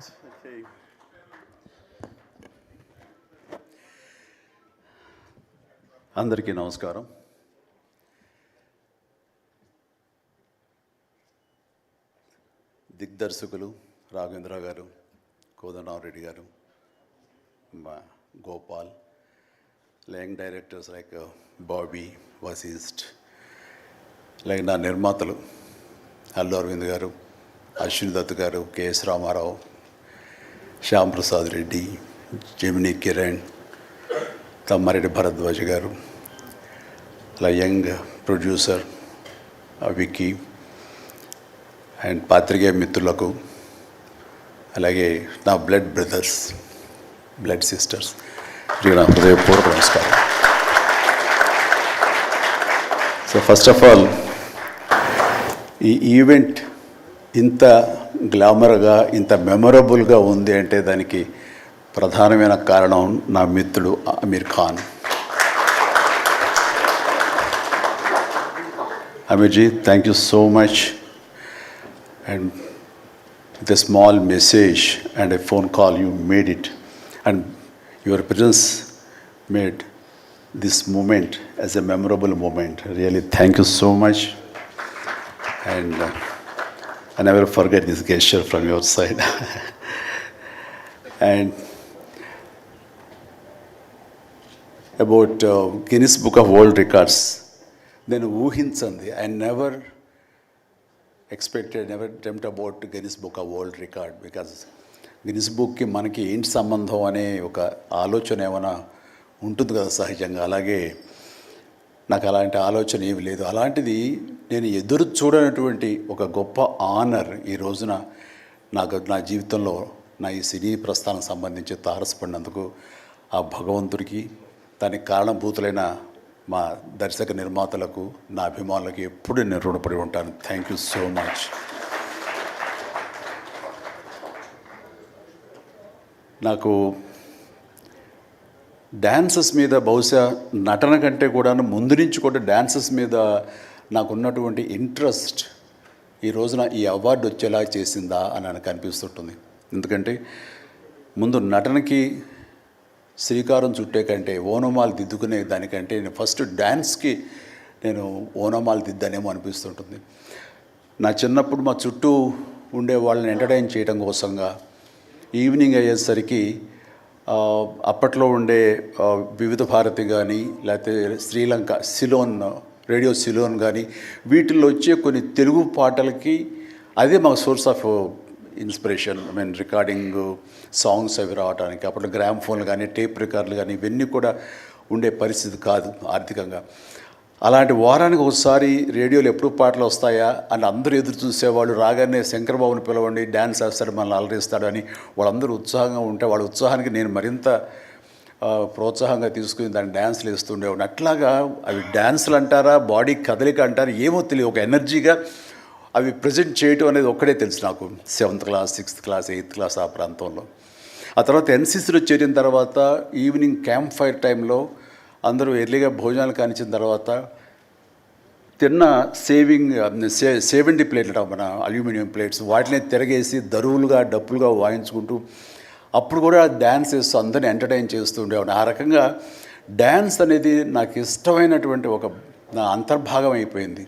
Okay. అందరికీ నమస్కారం. దిగ్దర్శకులు రాఘవేంద్ర గారు, కోదండరామరెడ్డి గారు, Gopal, young directors like Bobby, Vasishta, like నా నిర్మాతలు అల్లు అరవింద్ గారు, అశ్విని దత్ గారు, కెఎస్ రామారావు, శ్యామ్ ప్రసాద్ రెడ్డి, జెమినీ కిరణ్, తమ్మారెడ్డి భరద్వాజ్ గారు, అలా యంగ్ ప్రొడ్యూసర్ విక్కీ అండ్ పాత్రికేయ మిత్రులకు, అలాగే నా బ్లడ్ బ్రదర్స్, బ్లడ్ సిస్టర్స్, నా హృదయపూర్వక నమస్కారం. సో ఫస్ట్ ఆఫ్ ఆల్ ఈ ఈవెంట్ ఇంత గ్లామర్గా, ఇంత మెమొరబుల్గా ఉంది అంటే దానికి ప్రధానమైన కారణం నా మిత్రుడు Aamir Khan. Aamir ji, thank you so much. And with a small message and a phone call you made it, and your presence made this moment as a memorable moment. Really, thank you so much. And I never forget this gesture from your side. And about Guinness Book of World Records, నేను ఊహించింది, I never expected, never dreamt about Guinness Book of World Record, because Guinness బుక్కి మనకి ఏంటి సంబంధం అనే ఒక ఆలోచన ఏమైనా ఉంటుంది కదా సహజంగా. అలాగే నాకు అలాంటి ఆలోచన ఏమి లేదు. అలాంటిది నేను ఎదురు చూడనటువంటి ఒక గొప్ప ఆనర్ ఈ రోజున నా జీవితంలో నా ఈ సినీ ప్రస్థానం సంబంధించి తారసపడినందుకు ఆ భగవంతుడికి, దానికి కారణభూతులైన మా దర్శక నిర్మాతలకు, నా అభిమానులకు ఎప్పుడు నేను రుణపడి ఉంటాను. Thank you so much. నాకు డ్యాన్సెస్ మీద, బహుశా నటన కంటే కూడా ముందు నుంచి కూడా డ్యాన్సెస్ మీద నాకున్నటువంటి ఇంట్రెస్ట్ ఈ రోజున ఈ అవార్డు వచ్చేలా చేసిందా అని నాకు అనిపిస్తుంటుంది. ఎందుకంటే ముందు నటనకి శ్రీకారం చుట్టే కంటే, ఓనమాలు దిద్దుకునే దానికంటే నేను ఫస్ట్ డ్యాన్స్కి నేను ఓనమాలు దిద్దానేమో అనిపిస్తుంటుంది. నా చిన్నప్పుడు మా చుట్టూ ఉండే వాళ్ళని ఎంటర్టైన్ చేయడం కోసంగా ఈవినింగ్ అయ్యేసరికి అప్పట్లో ఉండే వివిధ భారతి కానీ, లేకపోతే శ్రీలంక సిలోన్, రేడియో సిలోన్ కానీ, వీటిల్లో వచ్చే కొన్ని తెలుగు పాటలకి అదే మా source of inspiration. I mean recording songs అవి రావడానికి. అప్పుడు గ్రామ్ ఫోన్లు కానీ, టేప్ రికార్డులు కానీ ఇవన్నీ కూడా ఉండే పరిస్థితి కాదు ఆర్థికంగా. అలాంటి వారానికి ఒకసారి రేడియోలో ఎప్పుడు పాటలు వస్తాయా అని అందరూ ఎదురు చూసేవాళ్ళు. రాగానే శంకర్బాబుని పిలవండి, డ్యాన్స్ వేస్తాడు, మనల్ని అలరిస్తాడు అని వాళ్ళందరూ ఉత్సాహంగా ఉంటే, వాళ్ళ ఉత్సాహానికి నేను మరింత ప్రోత్సాహంగా తీసుకుని దాన్ని డ్యాన్స్లు వేస్తుండేవాడిని. అట్లాగా అవి డ్యాన్సులు అంటారా, బాడీ కదలిక అంటారా ఏమో తెలియదు, ఒక ఎనర్జీగా అవి ప్రజెంట్ చేయటం అనేది ఒక్కడే తెలుసు నాకు. 7th class, 6th class, 8th class ఆ ప్రాంతంలో. ఆ తర్వాత ఎన్సీసీలో చేరిన తర్వాత ఈవినింగ్ క్యాంప్ ఫైర్ టైంలో అందరూ ఎర్లీగా భోజనాలు కానిచ్చిన తర్వాత తిన్న 70 ప్లేట్లు మన అల్యూమినియం ప్లేట్స్, వాటిని తిరగేసి దరువులుగా, డప్పులుగా వాయించుకుంటూ అప్పుడు కూడా డ్యాన్స్ చేస్తూ అందరిని ఎంటర్టైన్ చేస్తూ ఉండేవాడు. ఆ రకంగా డ్యాన్స్ అనేది నాకు ఇష్టమైనటువంటి ఒక నా అంతర్భాగం అయిపోయింది.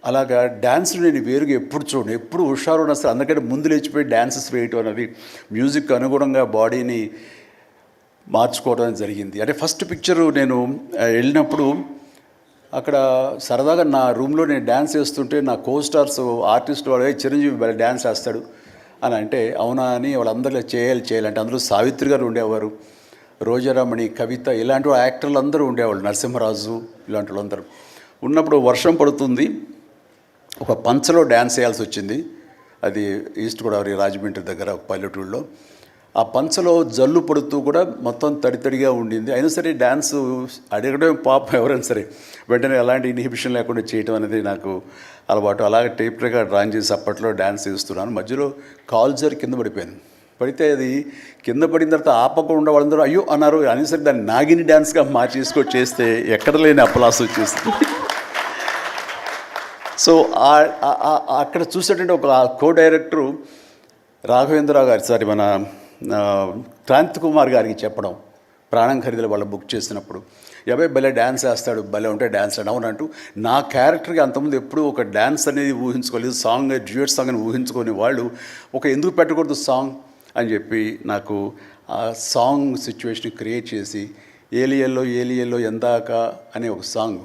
అలాగా డ్యాన్స్లు నేను వేరుగా ఎప్పుడు చూడను, ఎప్పుడు హుషారు ఉన్నా సరే అందుకంటే ముందు లేచిపోయి డ్యాన్సెస్ వేయటం అనేది మ్యూజిక్ అనుగుణంగా బాడీని మార్చుకోవడం జరిగింది. అంటే ఫస్ట్ పిక్చరు నేను వెళ్ళినప్పుడు అక్కడ సరదాగా నా రూమ్లో నేను డ్యాన్స్ చేస్తుంటే నా కోస్టార్స్ ఆర్టిస్ట్ వాళ్ళు చిరంజీవి డ్యాన్స్ వేస్తాడు అని అంటే అవునా అని వాళ్ళందరూ చేయాలంటే అందులో సావిత్రి గారు ఉండేవారు, రోజారామణి, కవిత, ఇలాంటి యాక్టర్లు అందరూ ఉండేవాళ్ళు, నరసింహరాజు ఇలాంటి వాళ్ళందరూ ఉన్నప్పుడు వర్షం పడుతుంది. ఒక పంచలో డ్యాన్స్ చేయాల్సి వచ్చింది. అది ఈస్ట్ గోదావరి రాజమండ్రి దగ్గర ఒక పల్లెటూళ్ళలో. ఆ పంచలో జల్లు పడుతూ కూడా మొత్తం తడితడిగా ఉండింది. అయినా సరే డ్యాన్స్ అడగడం పాపం ఎవరైనా సరే వెంటనే ఎలాంటి ఇన్హిబిషన్ లేకుండా చేయటం అనేది నాకు అలవాటు. అలాగే టేప్ రికార్డ్ డ్రాయింగ్ చేసి అప్పట్లో డ్యాన్స్ చేస్తున్నాను. మధ్యలో కాల్ జారి కింద పడిపోయాను. పడితే అది కింద పడిన తర్వాత ఆపకుండా వాళ్ళందరూ అయ్యో అన్నారు. అని సరే దాన్ని నాగిని డ్యాన్స్గా మార్చేసుకొని చేస్తే ఎక్కడ లేని అప్పలాస్ వచ్చేస్తుంది. సో అక్కడ చూసేటంటే ఒక కో డైరెక్టరు రాఘవేంద్రరావు గారి సారి మన క్రాంతి కుమార్ గారికి చెప్పడం, ప్రాణం ఖరీదులు వాళ్ళు బుక్ చేసినప్పుడు, అబ్బాయి భలే డ్యాన్స్ వేస్తాడు, భలే ఉంటే డ్యాన్స్ అవునంటూ నా క్యారెక్టర్కి అంతకుముందు ఎప్పుడూ ఒక డ్యాన్స్ అనేది ఊహించుకోలేదు, సాంగ్ డ్యూయట్ సాంగ్ అని ఊహించుకొని వాళ్ళు ఎందుకు పెట్టకూడదు సాంగ్ అని చెప్పి నాకు ఆ సాంగ్ సిచ్యువేషన్ క్రియేట్ చేసి ఏలియల్లో ఎందాక అనే ఒక సాంగ్,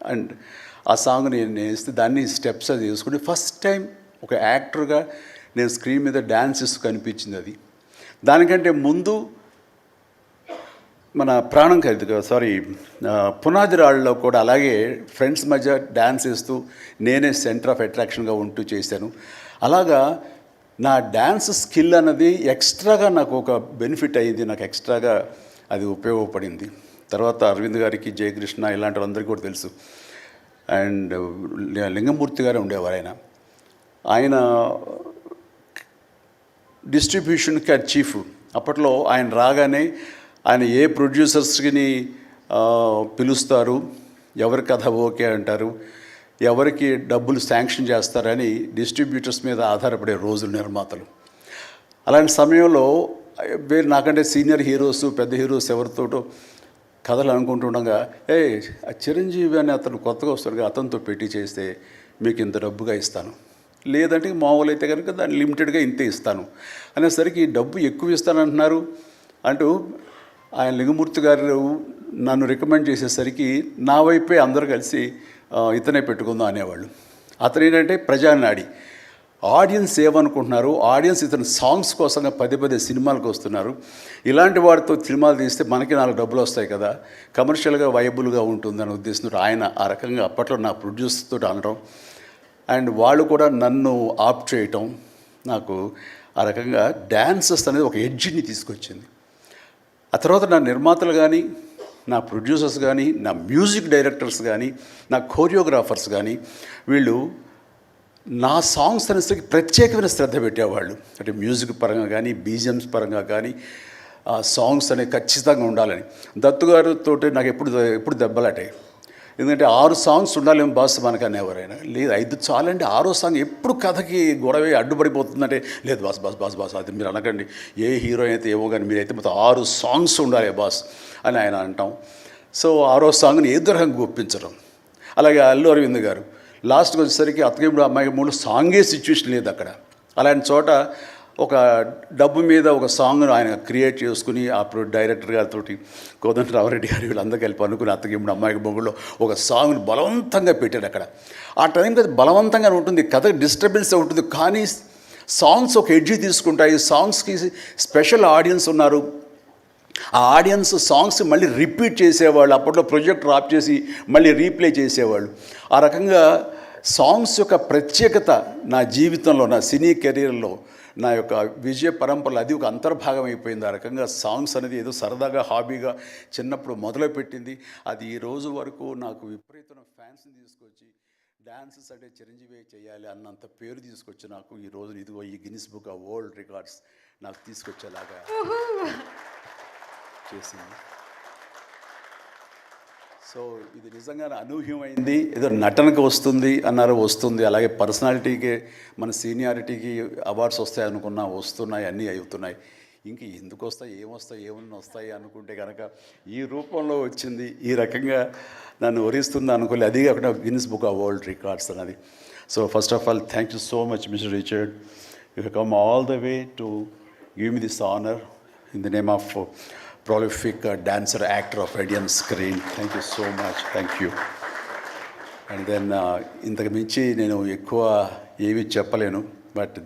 అండ్ ఆ సాంగ్ నేను వేస్తే దాన్ని స్టెప్స్ అది వేసుకుంటే ఫస్ట్ టైం ఒక యాక్టర్గా నేను స్క్రీన్ మీద డ్యాన్స్ ఇస్తూ కనిపించింది. అది దానికంటే ముందు మన ప్రాణం ఖరీదు పునాది రాళ్ళలో కూడా అలాగే ఫ్రెండ్స్ మధ్య డ్యాన్స్ వేస్తూ నేనే సెంటర్ ఆఫ్ అట్రాక్షన్గా ఉంటూ చేశాను. అలాగా నా డ్యాన్స్ స్కిల్ అన్నది ఎక్స్ట్రాగా నాకు ఒక బెనిఫిట్ అయ్యింది, నాకు ఎక్స్ట్రాగా అది ఉపయోగపడింది. తర్వాత అరవింద్ గారికి, జయకృష్ణ ఇలాంటి వాళ్ళందరికీ కూడా తెలుసు. అండ్ లింగమూర్తి గారు ఉండేవారు, ఆయన డిస్ట్రిబ్యూషన్కి చీఫ్. అప్పట్లో ఆయన రాగానే ఆయన ఏ ప్రొడ్యూసర్స్కి పిలుస్తారు, ఎవరి కథ ఓకే అంటారు, ఎవరికి డబ్బులు శాంక్షన్ చేస్తారని డిస్ట్రిబ్యూటర్స్ మీద ఆధారపడే రోజులు నిర్మాతలు. అలాంటి సమయంలో నాకంటే సీనియర్ హీరోస్, పెద్ద హీరోస్ ఎవరితోటో కథలు అనుకుంటుండగా, ఆ చిరంజీవి అని అతను కొత్తగా వస్తాడుగా, అతనితో పెట్టి చేస్తే మీకు ఇంత డబ్బుగా ఇస్తాను, లేదంటే మామూలు అయితే కనుక దాన్ని లిమిటెడ్గా ఇంతే ఇస్తాను అనేసరికి డబ్బు ఎక్కువ ఇస్తానంటున్నారు అంటూ ఆయన లింగమూర్తి గారు నన్ను రికమెండ్ చేసేసరికి నా వైపే అందరూ కలిసి ఇతనే పెట్టుకుందాం అనేవాళ్ళు. అతను ఏంటంటే ప్రజానాడి, ఆడియన్స్ ఏమనుకుంటున్నారు, ఆడియన్స్ ఇతను సాంగ్స్ కోసంగా పదే సినిమాలకు వస్తున్నారు, ఇలాంటి వాడితో సినిమాలు తీస్తే మనకి 4 డబ్బులు వస్తాయి కదా, కమర్షియల్గా వైబుల్గా ఉంటుందని ఉద్దేశంతో ఆయన ఆ రకంగా అప్పట్లో నా ప్రొడ్యూసర్తో అనడం, అండ్ వాళ్ళు కూడా నన్ను ఆప్ట్ చేయటం నాకు ఆ రకంగా డ్యాన్సెస్ అనేది ఒక ఎడ్జిని తీసుకొచ్చింది. ఆ తర్వాత నా నిర్మాతలు కానీ, నా ప్రొడ్యూసర్స్ కానీ, నా మ్యూజిక్ డైరెక్టర్స్ కానీ, నా కోరియోగ్రాఫర్స్ కానీ వీళ్ళు నా సాంగ్స్ అనేసరికి ప్రత్యేకమైన శ్రద్ధ పెట్టేవాళ్ళు. అంటే మ్యూజిక్ పరంగా కానీ, బీజిఎమ్స్ పరంగా కానీ ఆ సాంగ్స్ అనేవి ఖచ్చితంగా ఉండాలని. దత్తు గారితో నాకు ఎప్పుడు దెబ్బలాటాయి. ఎందుకంటే 6 సాంగ్స్ ఉండాలేమో బాస్ మనకు అనేవారైనా, లేదు 5 చాలండి, 6వ సాంగ్ ఎప్పుడు కథకి గొడవ అడ్డుపడిపోతుందంటే, లేదు బాస్ అది మీరు అనకండి, ఏ హీరో అయితే ఏమో కానీ మీరైతే మొత్తం 6 సాంగ్స్ ఉండాలి బాస్ అని ఆయన అంటాం. సో 6వ సాంగ్ని ఏ రకంగా ఒప్పించడం. అలాగే అల్లు అరవింద్ గారు లాస్ట్కి వచ్చేసరికి అత్తగిముడు అమ్మాయి 3 సాంగే సిచ్యువేషన్ లేదు అక్కడ. అలాంటి చోట ఒక డబ్బు మీద ఒక సాంగ్ను ఆయన క్రియేట్ చేసుకుని అప్పుడు డైరెక్టర్ గారితో కోదండరామరెడ్డి గారు వీళ్ళందరూ కలిపి అనుకుని అత్తగిముడు అమ్మాయికి మొగుళ్ళో ఒక సాంగ్ని బలవంతంగా పెట్టాడు అక్కడ. ఆ టైంకి అది బలవంతంగా ఉంటుంది, కథ డిస్టర్బెన్స్ ఉంటుంది, కానీ సాంగ్స్ ఒక ఎడ్జి తీసుకుంటాయి. సాంగ్స్కి స్పెషల్ ఆడియన్స్ ఉన్నారు. ఆ ఆడియన్స్ సాంగ్స్ మళ్ళీ రిపీట్ చేసేవాళ్ళు. అప్పట్లో ప్రొజెక్టర్ ఆఫ్ చేసి మళ్ళీ రీప్లే చేసేవాళ్ళు. ఆ రకంగా సాంగ్స్ యొక్క ప్రత్యేకత నా జీవితంలో, నా సినీ కెరీర్లో, నా యొక్క విజయ పరంపరలో అది ఒక అంతర్భాగం అయిపోయింది. ఆ రకంగా సాంగ్స్ అనేది ఏదో సరదాగా హాబీగా చిన్నప్పుడు మొదలుపెట్టింది. అది ఈ రోజు వరకు నాకు విపరీతమైన ఫ్యాన్స్ని తీసుకొచ్చి డ్యాన్సెస్ అంటే చిరంజీవి చేయాలి అన్నంత పేరు తీసుకొచ్చి నాకు ఈ రోజు ఇదిగో ఈ Guinness book of world records నాకు తీసుకొచ్చేలాగా చేసింది. సో ఇది నిజంగా అనూహ్యమైంది. ఏదో నటనకు వస్తుంది అన్నారు, వస్తుంది. అలాగే పర్సనాలిటీకి, మన సీనియారిటీకి అవార్డ్స్ వస్తాయి అనుకున్నా వస్తున్నాయి, అన్నీ అవుతున్నాయి. ఇంక ఎందుకు వస్తాయి, ఏమన్నా వస్తాయి అనుకుంటే కనుక ఈ రూపంలో వచ్చింది. ఈ రకంగా నన్ను వరిస్తుంది అనుకోలేదు. అది కాకుండా Guinness book of world records అన్నది. So first of all thank you so much mister Richard. You have come all the way to give me this honour in the name of prolific dancer, actor of Indian screen. Thank you so much. Thank you. And then ఇంతకు మించి నేను ఎక్కువ ఏమీ చెప్పలేను. But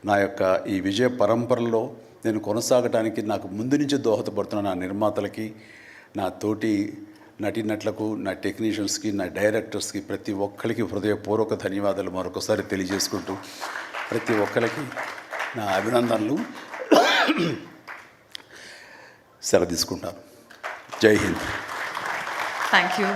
నా యొక్క ఈ విజయ పరంపరలో నేను కొనసాగడానికి నాకు ముందు నుంచి దోహదపడుతున్న నా నిర్మాతలకి, నా తోటి నటీనటులకు, నా టెక్నీషియన్స్కి, నా డైరెక్టర్స్కి, ప్రతి ఒక్కరికి హృదయపూర్వక ధన్యవాదాలు మరొకసారి తెలియజేసుకుంటూ ప్రతి ఒక్కరికి నా అభినందనలు సెలవు తీసుకుంటాను. జై హింద్. Thank you.